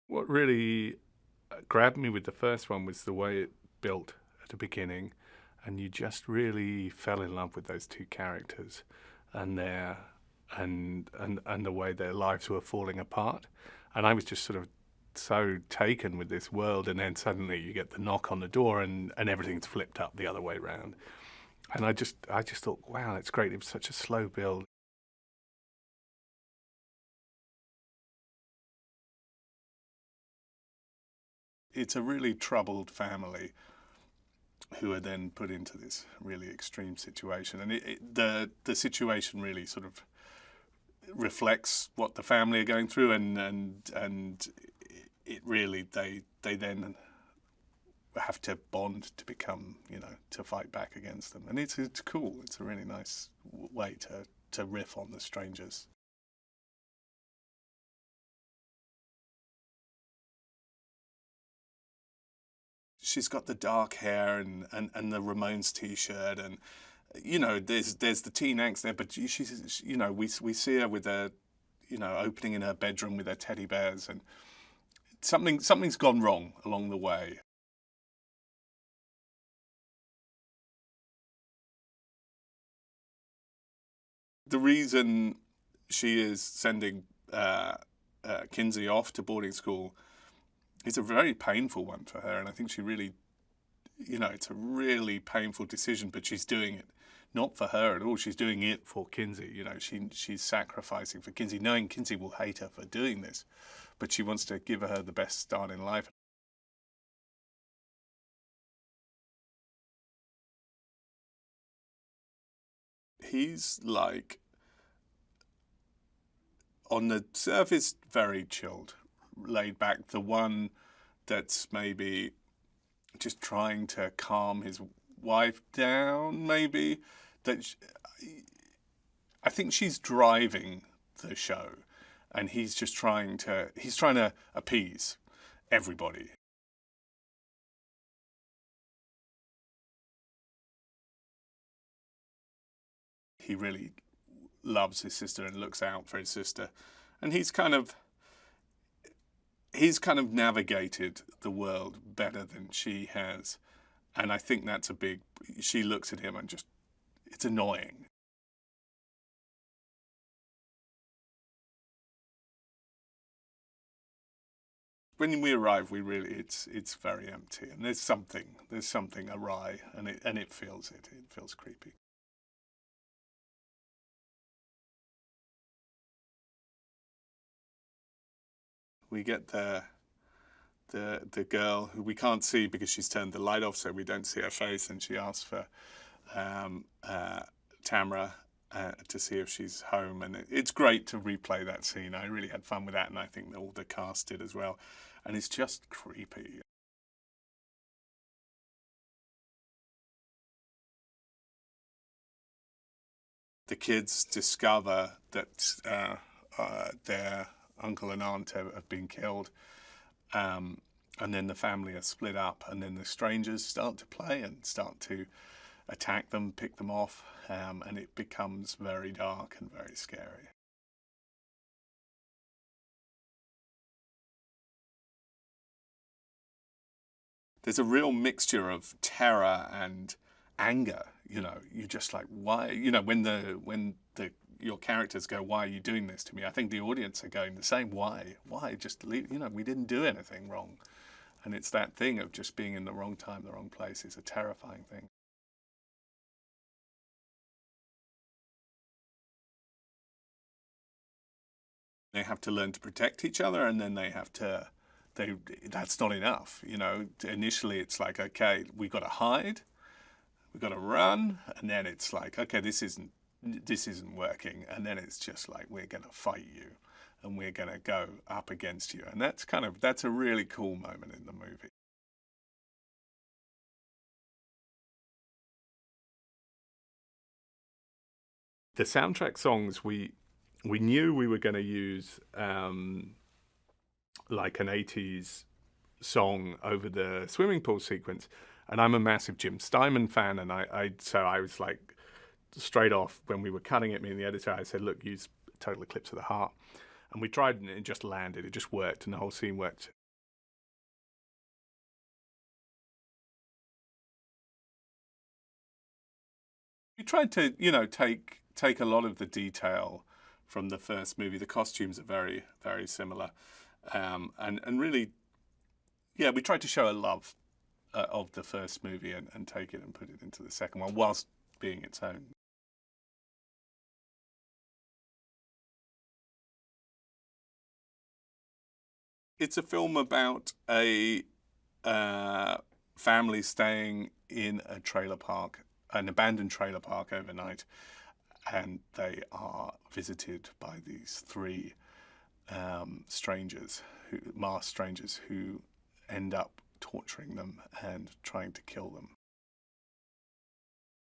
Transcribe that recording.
What really grabbed me with the first one was the way it built at the beginning, and you just really fell in love with those two characters and their and the way their lives were falling apart. And I was just sort of so taken with this world, and then suddenly you get the knock on the door and everything's flipped up the other way around. And I just thought, wow, that's great. It was such a slow build. It's a really troubled family who are then put into this really extreme situation, and the situation really sort of reflects what the family are going through, and it really they then have to bond to become, to fight back against them, and it's cool. It's a really nice way to riff on the strangers. She's got the dark hair and the Ramones t-shirt, and there's the teen angst there, but she's we see her with a opening in her bedroom with her teddy bears, and something's gone wrong along the way. The reason she is sending Kinsey off to boarding school is a very painful one for her, and I think she really, it's a really painful decision, but she's doing it not for her at all. She's doing it for Kinsey. She's sacrificing for Kinsey, knowing Kinsey will hate her for doing this, but she wants to give her the best start in life. He's like, on the surface, very chilled, laid back. The one that's maybe just trying to calm his wife down, maybe. I think she's driving the show, and he's trying to appease everybody. He really loves his sister and looks out for his sister, and he's kind of navigated the world better than she has, and I think that's a big. She looks at him and just, it's annoying. When we arrive, it's very empty, and there's something awry, and it feels creepy. We get the girl who we can't see because she's turned the light off, so we don't see her face, and she asks for Tamara to see if she's home, and it's great to replay that scene. I really had fun with that, and I think all the cast did as well, and it's just creepy. The kids discover that their uncle and aunt have been killed, and then the family are split up, and then the strangers start to play and start to attack them, pick them off, and it becomes very dark and very scary. There's a real mixture of terror and anger. You're just like, why? When your characters go, why are you doing this to me? I think the audience are going the same. Why? Just leave? We didn't do anything wrong. And it's that thing of just being in the wrong time, the wrong place is a terrifying thing. They have to learn to protect each other, and then they have to. That's not enough. Initially it's like, okay, we've got to hide, we've got to run, and then it's like, okay, this isn't working, and then it's just like, we're going to fight you, and we're going to go up against you, and that's a really cool moment in the movie. The soundtrack songs, we knew we were going to use like an 80s song over the swimming pool sequence, and I'm a massive Jim Steinman fan, and so I was like, straight off when we were cutting it, me and the editor, I said, look, use Total Eclipse of the Heart, and we tried, and it just landed, it just worked, and the whole scene worked. tried to, take a lot of the detail from the first movie. The costumes are very, very similar, and really, yeah, we tried to show a love of the first movie and take it and put it into the second one whilst being its own. It's a film about a family staying in a trailer park, an abandoned trailer park overnight, and they are visited by these three masked strangers who end up torturing them and trying to kill them.